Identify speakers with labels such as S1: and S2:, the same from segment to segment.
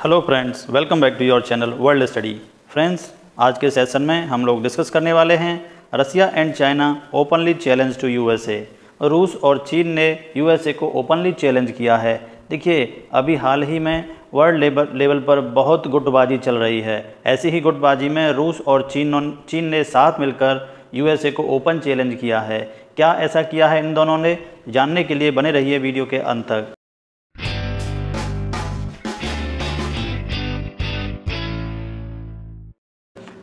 S1: Hello friends, welcome back to your channel world study. Friends, आज के session में हम लोग डिस्कस करने वाले हैं Russia and China openly challenge to USA. रूस और चीन ने यूएसए को ओपनली चैलेंज किया है। देखिए, अभी हाल ही में वर्ल्ड लेवल पर बहुत गुटबाजी चल रही है। ऐसी ही गुटबाजी में रूस और चीन ने साथ मिलकर यूएसए को ओपन चैलेंज किया है। क्या ऐसा किया है इन दोनों ने, जानने के लिए बने रहिए वीडियो के अंत तक।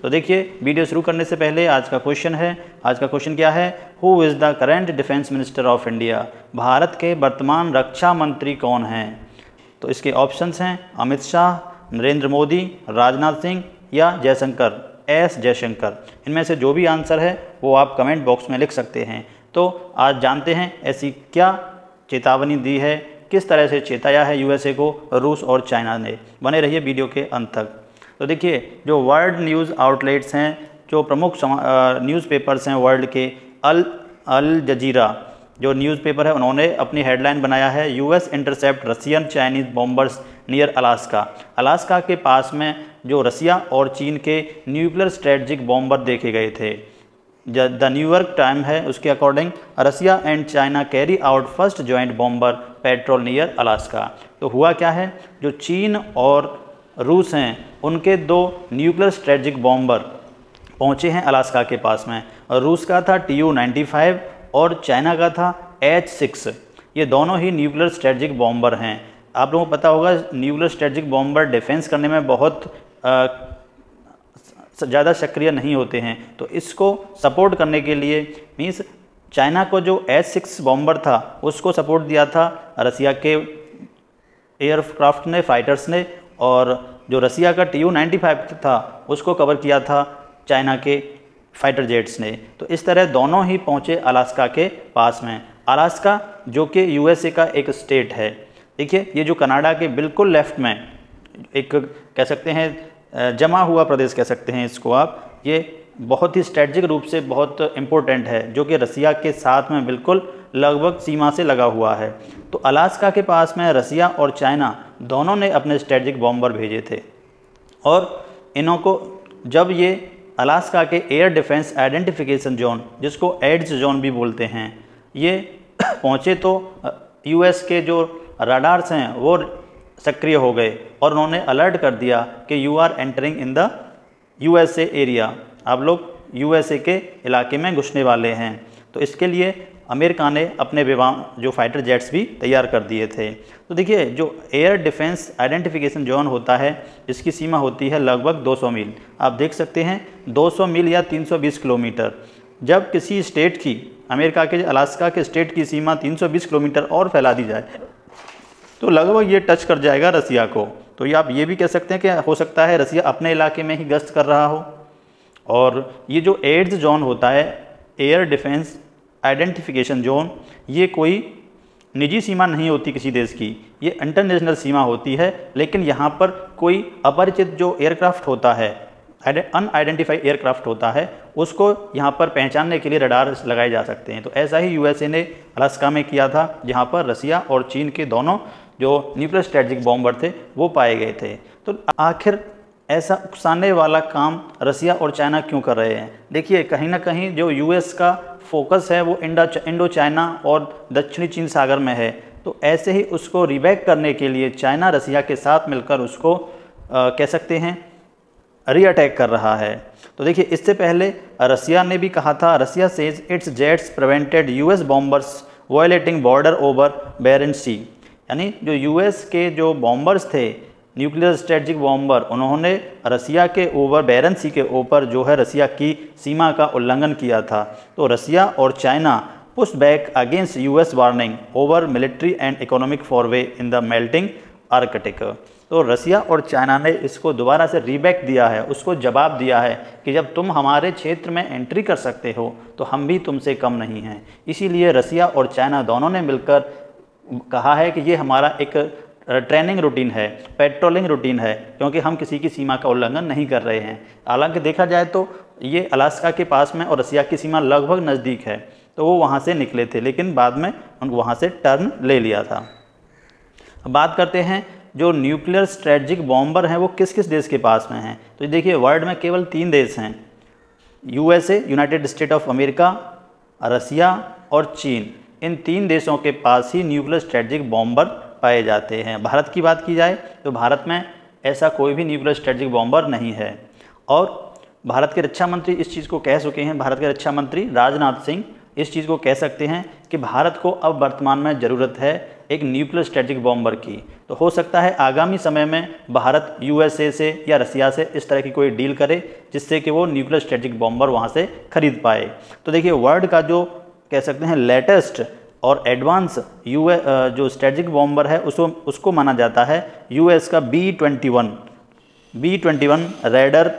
S1: तो देखिए, वीडियो शुरू करने से पहले आज का क्वेश्चन क्या है? Who is the current defence minister of India? Bharat के वर्तमान रक्षा मंत्री कौन हैं? तो इसके ऑप्शंस हैं अमित शाह, नरेंद्र मोदी, राजनाथ सिंह या जयशंकर। इनमें से जो भी आंसर है वो आप कमेंट बॉक्स में लिख सकते हैं। तो आज जानते हैं ऐसी क्या चेतावनी दी है, किस तरह से चेताया है यूएसए को रूस और चाइना ने। बने रहिए वीडियो के अंत तक। तो देखिए, जो वर्ल्ड न्यूज़ आउटलेट्स हैं, जो प्रमुख न्यूज़पेपर्स हैं वर्ल्ड के, अल जजीरा जो न्यूज़पेपर है, उन्होंने अपनी हेडलाइन बनाया है US intercept Russian Chinese bombers near Alaska. Alaska के पास में जो रसिया और चीन के न्यूक्लियर स्ट्रेटजिक बॉम्बर देखे गए थे। द न्यूयॉर्क टाइम है, उसके according Russia and China carry out first joint bomber patrol near Alaska. तो हुआ क्या है, जो चीन और रूस हैं उनके दो न्यूक्लियर स्ट्रेटजिक बॉम्बर पहुंचे हैं अलास्का के पास में। और रूस का था Tu-95 और चाइना का था H-6। ये दोनों ही न्यूक्लियर स्ट्रेटजिक बॉम्बर हैं। आप लोगों को पता होगा, न्यूक्लियर स्ट्रेटजिक बॉम्बर डिफेंस करने में बहुत ज़्यादा सक्रिय नहीं होते हैं। तो इसको सपोर्ट करने के लिए मीन्स चाइना को जो H-6 बॉम्बर था उसको सपोर्ट दिया था रसिया के एयरक्राफ्ट ने, फाइटर्स ने, और जो रसिया का Tu-95 था उसको कवर किया था चाइना के फाइटर जेट्स ने। तो इस तरह दोनों ही पहुंचे अलास्का के पास में। अलास्का जो कि यूएसए का एक स्टेट है। देखिए, ये जो कनाडा के बिल्कुल लेफ्ट में एक कह सकते हैं जमा हुआ प्रदेश कह सकते हैं इसको आप, ये बहुत ही स्ट्रेटजिक रूप से बहुत इम्पोर्टेंट है, जो कि रसिया के साथ में बिल्कुल लगभग सीमा से लगा हुआ है। तो अलास्का के पास में रसिया और चाइना दोनों ने अपने स्ट्रेटजिक बॉम्बर भेजे थे। और इन्हों को जब ये अलास्का के एयर डिफेंस आइडेंटिफिकेशन जोन, जिसको एड्स जोन भी बोलते हैं, ये पहुँचे तो यूएस के जो रडार्स हैं वो सक्रिय हो गए और उन्होंने अलर्ट कर दिया कि you are entering in the USA area. आप लोग यूएसए के इलाके में घुसने वाले हैं। तो इसके लिए अमेरिका ने अपने विमान जो फाइटर जेट्स भी तैयार कर दिए थे। तो देखिए, जो एयर डिफेंस आइडेंटिफिकेशन जोन होता है, इसकी सीमा होती है लगभग 200 मील। आप देख सकते हैं 200 मील या 320 किलोमीटर। जब किसी स्टेट की, अमेरिका के अलास्का के स्टेट की सीमा 320 किलोमीटर और फैला दी जाए तो लगभग ये टच कर जाएगा रसिया को। तो ये आप ये भी कह सकते हैं कि हो सकता है रसिया अपने इलाके में ही गश्त कर रहा हो। और ये जो एड्स जोन होता है, एयर डिफेंस आइडेंटिफिकेशन जोन, ये कोई निजी सीमा नहीं होती किसी देश की, ये इंटरनेशनल सीमा होती है। लेकिन यहाँ पर कोई अपरिचित जो एयरक्राफ्ट होता है, अनआइडेंटिफाइड एयरक्राफ्ट होता है, उसको यहाँ पर पहचानने के लिए रडार लगाए जा सकते हैं। तो ऐसा ही यूएसए ने अलास्का में किया था, जहाँ पर रसिया और चीन के दोनों जो न्यूक्लियर स्ट्रेटजिक बॉम्बर थे वो पाए गए थे। तो आखिर ऐसा उकसाने वाला काम रसिया और चाइना क्यों कर रहे हैं? देखिए, कहीं ना कहीं जो यूएस का फोकस है वो इंडो चाइना और दक्षिणी चीन सागर में है। तो ऐसे ही उसको रिबैक करने के लिए चाइना रसिया के साथ मिलकर उसको कह सकते हैं रीअटैक कर रहा है। तो देखिए, इससे पहले रसिया ने भी कहा था, Russia says its jets prevented US bombers violating border over Barents sea. यानी जो यूएस के जो बॉम्बर्स थे, न्यूक्लियर स्ट्रेटजिक बॉम्बर, उन्होंने रसिया के ओवर बेरेंट्स सी के ऊपर जो है रसिया की सीमा का उल्लंघन किया था। तो रसिया और China push back against US warning over military and economic forays in the melting Arctic. तो रसिया और चाइना ने इसको दोबारा से रीबैक दिया है, उसको जवाब दिया है कि जब तुम हमारे क्षेत्र में एंट्री कर सकते हो तो हम भी तुमसे कम नहीं हैं। इसीलिए रसिया और चाइना दोनों ने मिलकर कहा है कि ये हमारा एक ट्रेनिंग रूटीन है, पेट्रोलिंग रूटीन है, क्योंकि हम किसी की सीमा का उल्लंघन नहीं कर रहे हैं। हालांकि देखा जाए तो ये अलास्का के पास में और रसिया की सीमा लगभग नज़दीक है, तो वो वहाँ से निकले थे, लेकिन बाद में उनको वहाँ से टर्न ले लिया था। अब बात करते हैं जो न्यूक्लियर स्ट्रेटजिक बॉम्बर हैं वो किस किस देश के पास में हैं, तो देखिए वर्ल्ड में केवल 3 देश हैं, USA, United state of America, Russia और चीन। इन 3 देशों के पास ही न्यूक्लियर स्ट्रेटजिक बॉम्बर पाए जाते हैं। भारत की बात की जाए तो भारत में ऐसा कोई भी न्यूक्लियर स्ट्रेटजिक बॉम्बर नहीं है। और भारत के रक्षा मंत्री इस चीज़ को कह चुके हैं, भारत के रक्षा मंत्री राजनाथ सिंह इस चीज़ को कह सकते हैं कि भारत को अब वर्तमान में ज़रूरत है एक न्यूक्लियर स्ट्रेटजिक बॉम्बर की। तो हो सकता है आगामी समय में भारत यूएसए से या रसिया से इस तरह की कोई डील करे जिससे कि वो न्यूक्लियर स्ट्रेटजिक बॉम्बर वहाँ से खरीद पाए। तो देखिए वर्ल्ड का जो कह सकते हैं लेटेस्ट और एडवांस जो स्ट्रेटजिक बॉम्बर है उसको माना जाता है यूएस का B-21 raider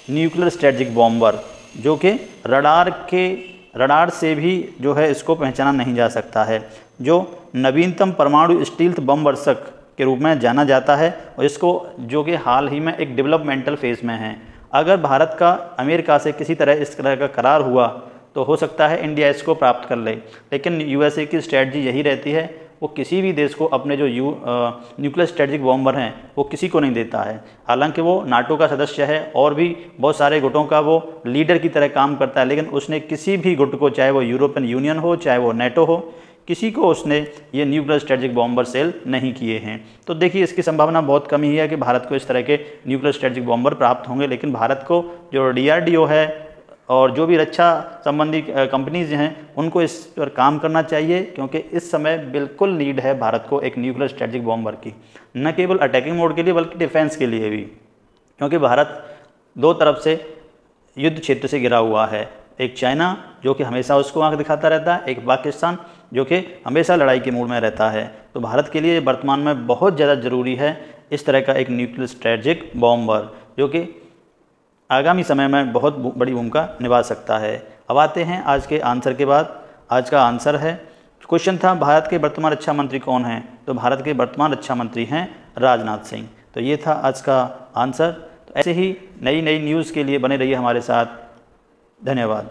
S1: nuclear strategic bomber, जो कि रडार से भी जो है इसको पहचाना नहीं जा सकता है, जो नवीनतम परमाणु स्टील्थ बम वर्षक के रूप में जाना जाता है और इसको जो कि हाल ही में एक डेवलपमेंटल फेज में है। अगर भारत का अमेरिका से किसी तरह इस तरह का करार हुआ तो हो सकता है इंडिया इसको प्राप्त कर ले, लेकिन यूएसए की स्ट्रेटजी यही रहती है, वो किसी भी देश को अपने जो न्यूक्लियर स्ट्रेटजिक बॉम्बर हैं वो किसी को नहीं देता है। हालांकि वो नाटो का सदस्य है और भी बहुत सारे गुटों का वो लीडर की तरह काम करता है, लेकिन उसने किसी भी गुट को, चाहे वो यूरोपियन यूनियन हो चाहे वो नेटो हो, किसी को उसने ये न्यूक्लियर स्ट्रेटजिक बॉम्बर सेल नहीं किए हैं। तो देखिए इसकी संभावना बहुत कम ही है कि भारत को इस तरह के न्यूक्लियर स्ट्रेटजिक बॉम्बर प्राप्त होंगे, लेकिन भारत को जो DRDO है और जो भी रक्षा संबंधी कंपनीज हैं उनको इस पर काम करना चाहिए, क्योंकि इस समय बिल्कुल नीड है भारत को एक न्यूक्लियर स्ट्रेटजिक बॉम्बर की, न केवल अटैकिंग मोड के लिए बल्कि डिफेंस के लिए भी, क्योंकि भारत 2 तरफ से युद्ध क्षेत्र से घिरा हुआ है। एक चाइना जो कि हमेशा उसको आंख दिखाता रहता है, एक पाकिस्तान जो कि हमेशा लड़ाई के मूड में रहता है। तो भारत के लिए वर्तमान में बहुत ज़्यादा ज़रूरी है इस तरह का एक न्यूक्लियर स्ट्रेटजिक बॉम्बर, जो कि आगामी समय में बहुत बड़ी भूमिका निभा सकता है। अब आते हैं आज के आंसर के बाद। आज का आंसर है, क्वेश्चन था भारत के वर्तमान रक्षा मंत्री कौन हैं, तो भारत के वर्तमान रक्षा मंत्री हैं राजनाथ सिंह। तो ये था आज का आंसर। तो ऐसे ही नई न्यूज़ के लिए बने रहिए हमारे साथ। धन्यवाद।